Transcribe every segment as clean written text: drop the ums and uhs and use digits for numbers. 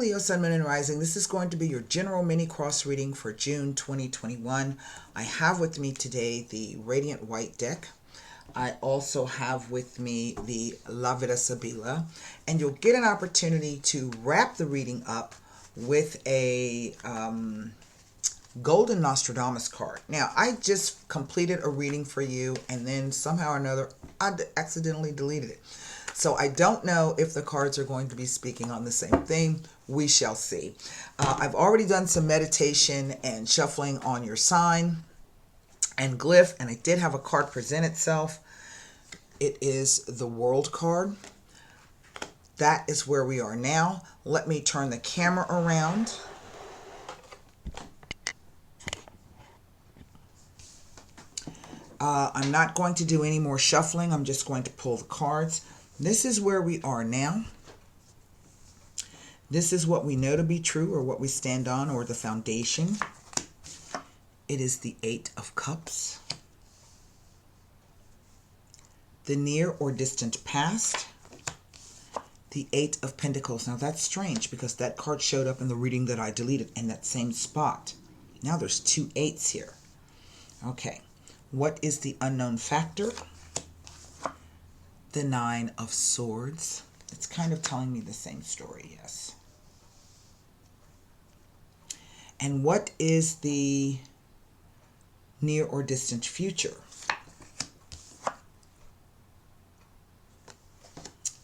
Leo, Sun, Moon, and Rising. This is going to be your general mini cross reading for June 2021. I have with me today the Radiant White deck. I also have with me the La Vida Sabila, and you'll get an opportunity to wrap the reading up with a Golden Nostradamus card. Now, I just completed a reading for you, and then somehow or another, I accidentally deleted it. So I don't know if the cards are going to be speaking on the same thing. We shall see. I've already done some meditation and shuffling on your sign and glyph, and I did have a card present itself. It is the World card. That is where we are now. Let me turn the camera around. I'm not going to do any more shuffling. I'm just going to pull the cards. This is where we are now. This is what we know to be true, or what we stand on, or the foundation. It is the Eight of Cups. The near or distant past. The Eight of Pentacles. Now that's strange because that card showed up in the reading that I deleted in that same spot. Now there's two eights here. Okay. What is the unknown factor? The Nine of Swords. It's kind of telling me the same story, yes. And what is the near or distant future?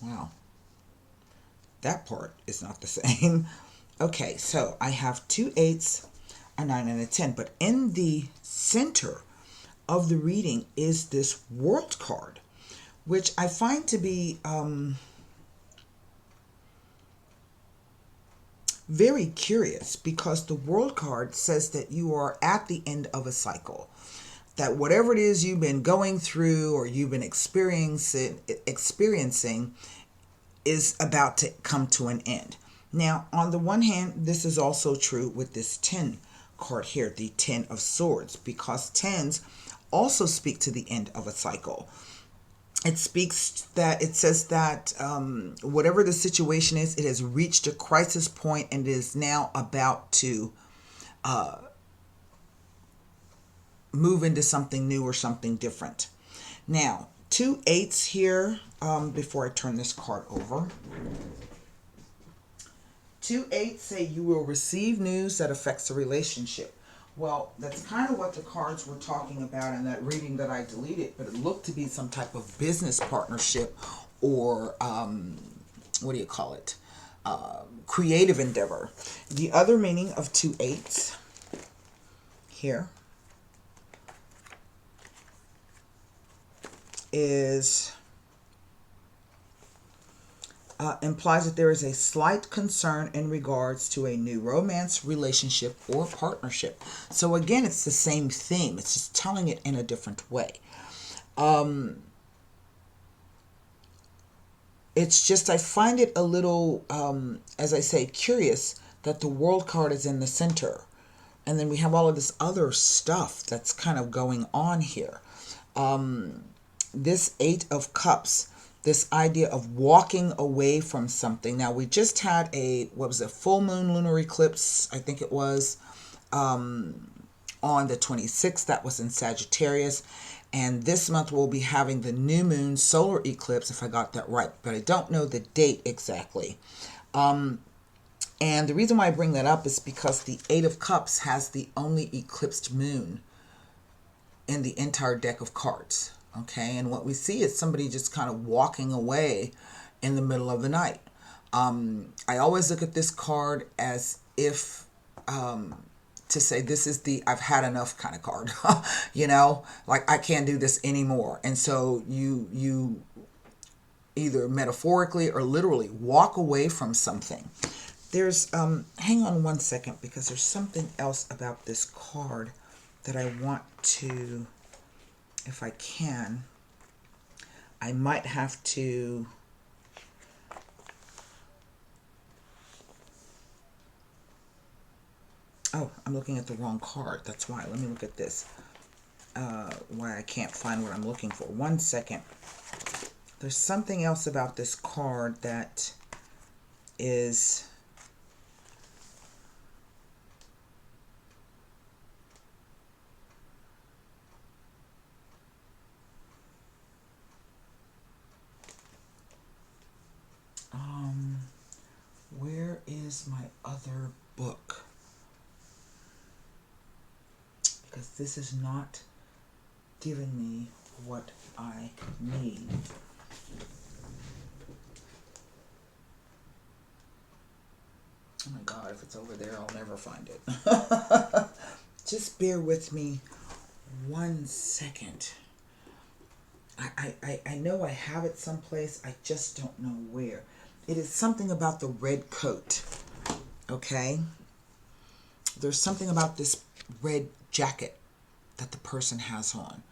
Wow. That part is not the same. Okay, so I have two eights, a 9, and a 10. But in the center of the reading is this World card, which I find to be very curious, because the World card says that you are at the end of a cycle, that whatever it is you've been going through or you've been experiencing is about to come to an end. Now, on the one hand, this is also true with this 10 card here, the 10 of Swords, because 10s also speak to the end of a cycle. It says that whatever the situation is, it has reached a crisis point and it is now about to move into something new or something different. Now, two eights here, before I turn this card over. Two eights say you will receive news that affects a relationship. Well, that's kind of what the cards were talking about in that reading that I deleted, but it looked to be some type of business partnership or, what do you call it? Creative endeavor. The other meaning of two eights here is implies that there is a slight concern in regards to a new romance, relationship, or partnership. So again, it's the same theme. It's just telling it in a different way. It's just, I find it a little, as I say, curious that the World card is in the center. And then we have all of this other stuff that's kind of going on here. This Eight of Cups, this idea of walking away from something. Now, we just had a full moon lunar eclipse, I think it was, on the 26th. That was in Sagittarius. And this month we'll be having the new moon solar eclipse, if I got that right. But I don't know the date exactly. And the reason why I bring that up is because the Eight of Cups has the only eclipsed moon in the entire deck of cards. Okay, and what we see is somebody just kind of walking away in the middle of the night. I always look at this card as if to say this is the I've had enough kind of card. You know, like I can't do this anymore. And so you either metaphorically or literally walk away from something. There's, hang on one second, because there's something else about this card that I want to, if I can, I might have to, oh, I'm looking at the wrong card. That's why. Let me look at this. Why I can't find what I'm looking for. One second. There's something else about this card that is another book, because this is not giving me what I need. Oh my God, if it's over there, I'll never find it. Just bear with me 1 second. I know I have it someplace, I just don't know where. It is something about the red coat, okay? There's something about this red jacket that the person has on.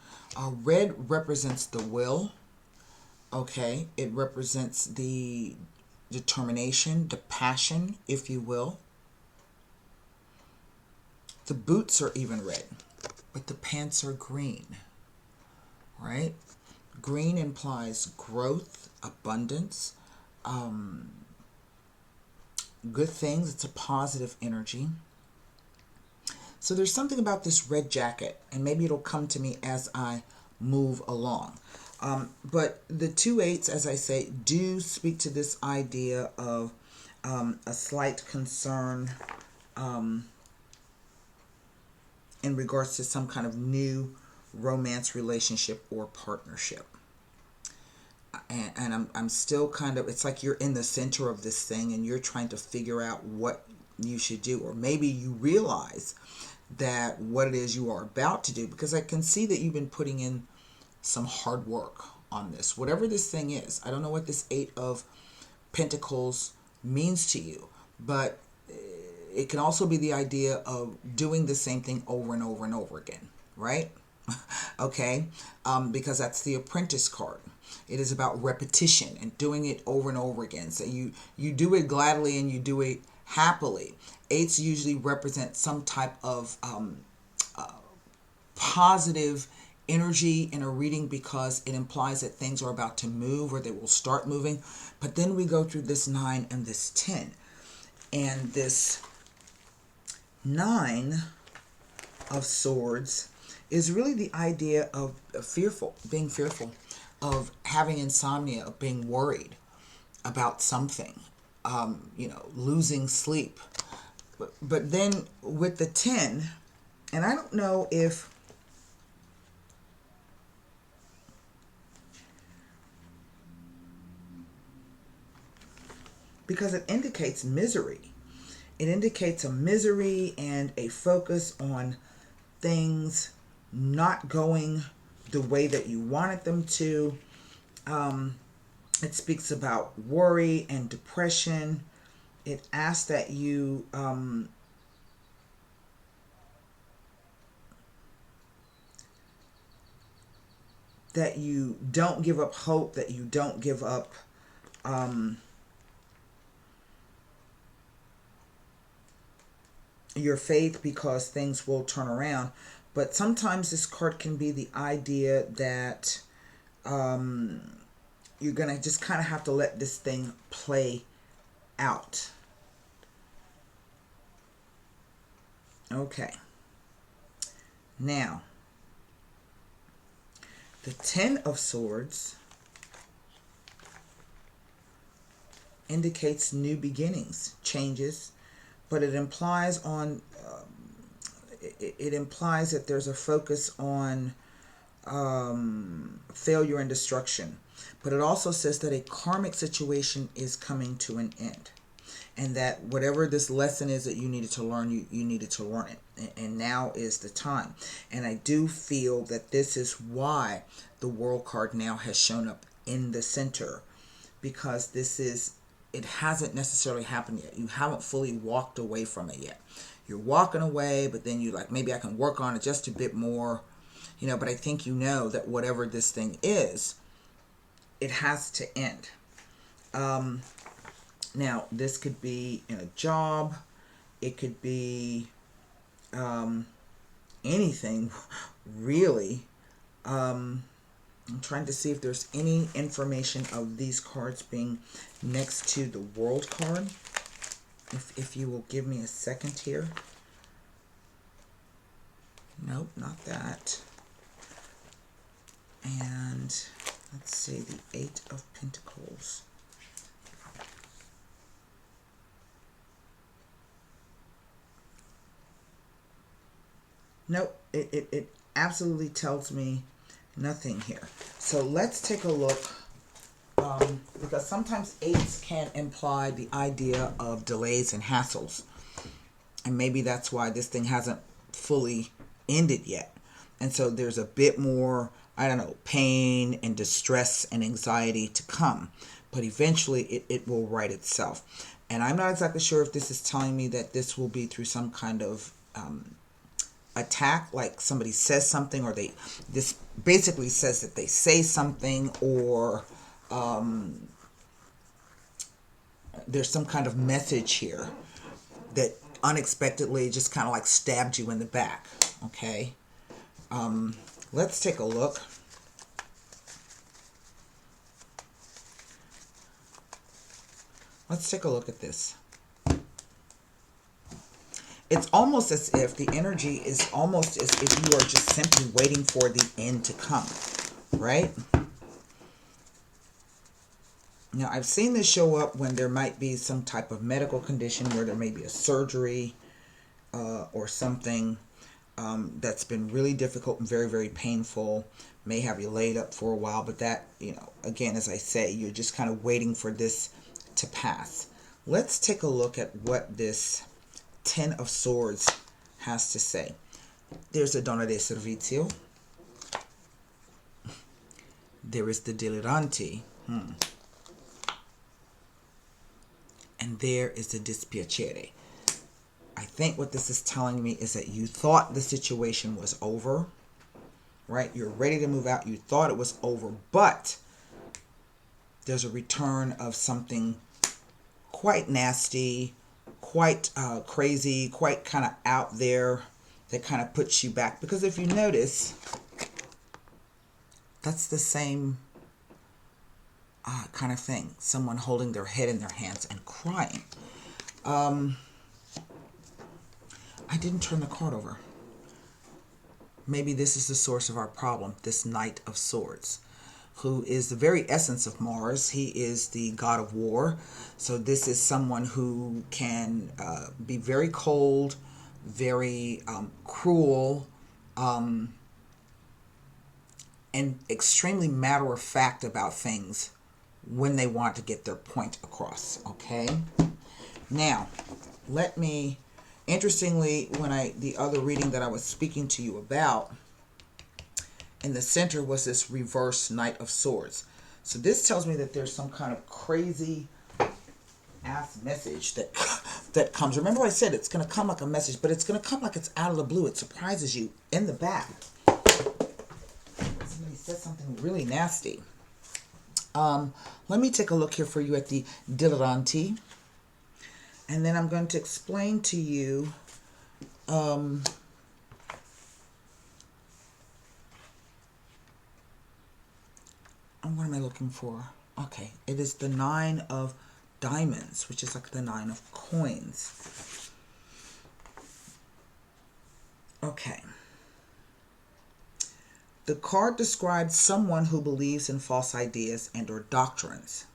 Red represents the will, okay? It represents the determination, the passion, if you will. The boots are even red, but the pants are green, right? Green implies growth, abundance, good things. It's a positive energy. So there's something about this red jacket, and maybe it'll come to me as I move along. But the 2/8, as I say, do speak to this idea of a slight concern in regards to some kind of new romance relationship or partnership. And I'm still kind of, it's like you're in the center of this thing and you're trying to figure out what you should do. Or maybe you realize that what it is you are about to do, because I can see that you've been putting in some hard work on this. Whatever this thing is, I don't know what this 8 of Pentacles means to you, but it can also be the idea of doing the same thing over and over and over again, right? Okay, because that's the Apprentice card. It is about repetition and doing it over and over again. So you do it gladly and you do it happily. 8s usually represent some type of positive energy in a reading, because it implies that things are about to move or they will start moving. But then we go through this 9 and this 10. And this 9 of Swords is really the idea of being fearful, of having insomnia, of being worried about something, losing sleep. But then with the 10, and I don't know if because it indicates misery. It indicates a misery and a focus on things not going the way that you wanted them to. It speaks about worry and depression. It asks that you don't give up hope, that you don't give up your faith, because things will turn around. But sometimes this card can be the idea that you're going to just kind of have to let this thing play out. Okay. Now, the 10 of Swords indicates new beginnings, changes, but it implies that there's a focus on failure and destruction. But it also says that a karmic situation is coming to an end, and that whatever this lesson is that you needed to learn, you needed to learn it, and now is the time. And I do feel that this is why the World card now has shown up in the center, because it hasn't necessarily happened yet. You haven't fully walked away from it yet. You're walking away, but then you're like, maybe I can work on it just a bit more, but I think that whatever this thing is, it has to end. Now, this could be in a job. It could be anything, really. I'm trying to see if there's any information of these cards being next to the World card. If you will give me a second here. Nope, not that. And let's see, the 8 of Pentacles. Nope, it absolutely tells me nothing here. So let's take a look, because sometimes eights can imply the idea of delays and hassles. And maybe that's why this thing hasn't fully ended yet. And so there's a bit more, I don't know, pain and distress and anxiety to come. But eventually it will right itself. And I'm not exactly sure if this is telling me that this will be through some kind of attack, like somebody says something, or this basically says that they say something, or there's some kind of message here that unexpectedly just kind of like stabbed you in the back. Okay, let's take a look. Let's take a look at this. It's almost as if the energy is almost as if you are just simply waiting for the end to come, right? Now, I've seen this show up when there might be some type of medical condition where there may be a surgery or something that's been really difficult and very, very painful, may have you laid up for a while, but that, again, as I say, you're just kind of waiting for this to pass. Let's take a look at what this Ten of Swords has to say. There's a donna de servizio. There is the dilettante. And there is the dispiacere. I think what this is telling me is that you thought the situation was over, right? You're ready to move out. You thought it was over, but there's a return of something quite nasty, quite crazy, quite kind of out there that kind of puts you back. Because if you notice, that's the same kind of thing. Someone holding their head in their hands and crying. I didn't turn the card over. Maybe this is the source of our problem, this Knight of Swords, who is the very essence of Mars. He is the god of war. So this is someone who can be very cold, very cruel, and extremely matter-of-fact about things when they want to get their point across, okay? Now, let me, interestingly, the other reading that I was speaking to you about, in the center was this reverse Knight of Swords. So this tells me that there's some kind of crazy ass message that comes. Remember I said it's going to come like a message, but it's going to come like it's out of the blue. It surprises you in the back. Somebody said something really nasty. Let me take a look here for you at the dilettante. And then I'm going to explain to you what am I looking for? Okay, it is the Nine of Diamonds, which is like the Nine of Coins. Okay. The card describes someone who believes in false ideas and or doctrines.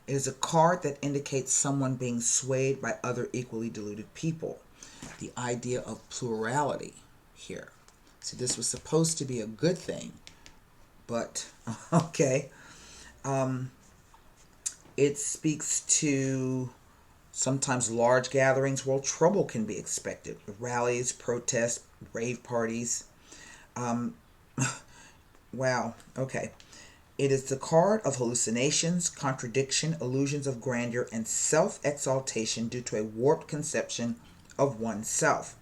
It is a card that indicates someone being swayed by other equally deluded people. The idea of plurality here. See, this was supposed to be a good thing, but okay. It speaks to sometimes large gatherings where trouble can be expected. Rallies, protests, rave parties. Wow, okay. It is the card of hallucinations, contradiction, illusions of grandeur, and self-exaltation due to a warped conception of oneself.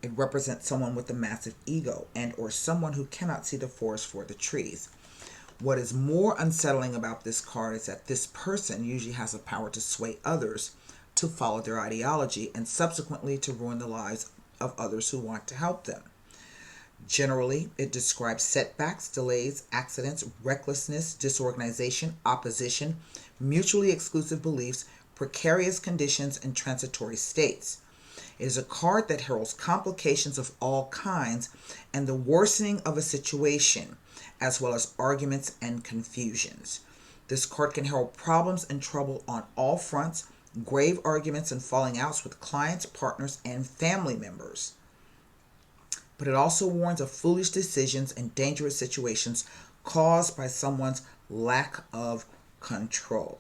It represents someone with a massive ego and or someone who cannot see the forest for the trees. What is more unsettling about this card is that this person usually has the power to sway others to follow their ideology and subsequently to ruin the lives of others who want to help them. Generally, it describes setbacks, delays, accidents, recklessness, disorganization, opposition, mutually exclusive beliefs, precarious conditions, and transitory states. It is a card that heralds complications of all kinds and the worsening of a situation, as well as arguments and confusions. This card can herald problems and trouble on all fronts, grave arguments and falling outs with clients, partners, and family members. but it also warns of foolish decisions and dangerous situations caused by someone's lack of control.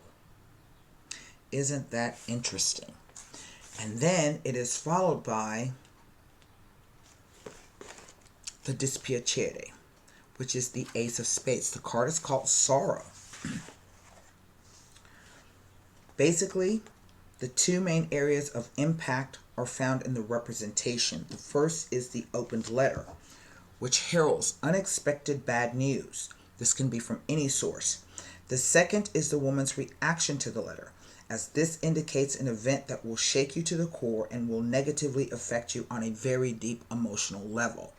Isn't that interesting? And then it is followed by the dispiacere, which is the Ace of Spades. The card is called Sorrow. Basically, the two main areas of impact are found in the representation. The first is the opened letter, which heralds unexpected bad news. This can be from any source. The second is the woman's reaction to the letter, as this indicates an event that will shake you to the core and will negatively affect you on a very deep emotional level.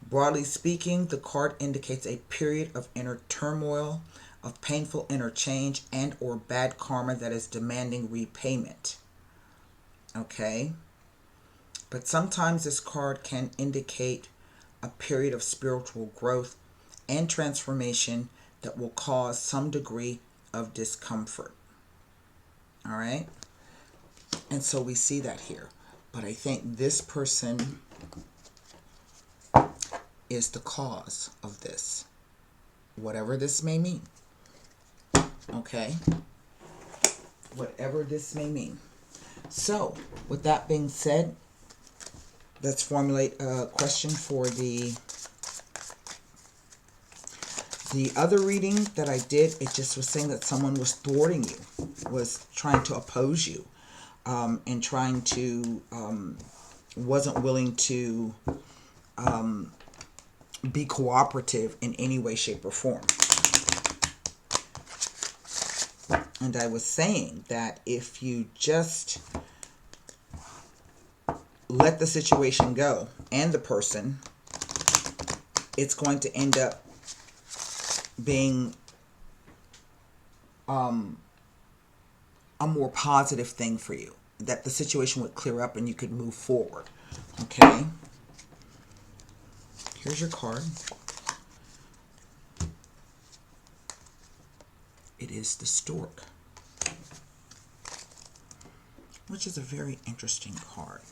Broadly speaking, the card indicates a period of inner turmoil, of painful interchange, and or bad karma that is demanding repayment. Okay? But sometimes this card can indicate a period of spiritual growth and transformation that will cause some degree of discomfort. All right? And so we see that here. But I think this person is the cause of this, whatever this may mean. Okay? Whatever this may mean. So, with that being said, let's formulate a question for the other reading that I did. It just was saying that someone was thwarting you, was trying to oppose you, and trying to, wasn't willing to be cooperative in any way, shape, or form. And I was saying that if you just let the situation go and the person, it's going to end up being a more positive thing for you. That the situation would clear up and you could move forward. Okay? Here's your card. It is the Stork, which is a very interesting card.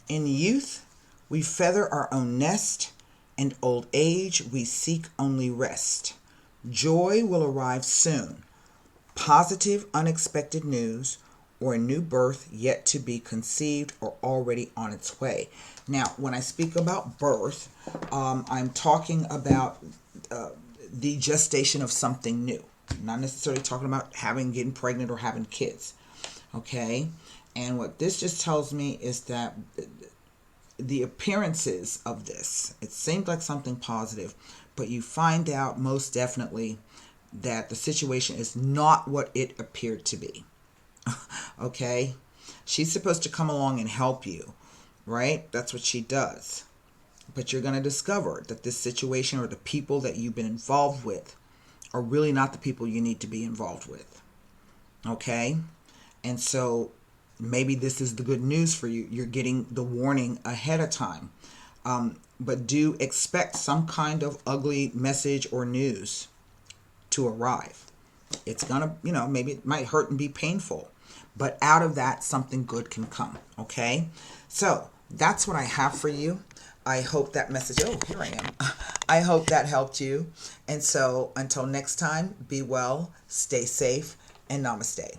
In youth, we feather our own nest. In old age, we seek only rest. Joy will arrive soon. Positive, unexpected news, or a new birth yet to be conceived or already on its way. Now, when I speak about birth, I'm talking about the gestation of something new. Not necessarily talking about getting pregnant or having kids. Okay? And what this just tells me is that the appearances of this, it seems like something positive, but you find out most definitely that the situation is not what it appeared to be. Okay? She's supposed to come along and help you, right? That's what she does. But you're going to discover that this situation or the people that you've been involved with are really not the people you need to be involved with. Okay? And so maybe this is the good news for you. You're getting the warning ahead of time. But do expect some kind of ugly message or news to arrive. It's going to, maybe it might hurt and be painful. But out of that, something good can come. Okay? So that's what I have for you. I hope that message, here I am. I hope that helped you. And so until next time, be well, stay safe, and namaste.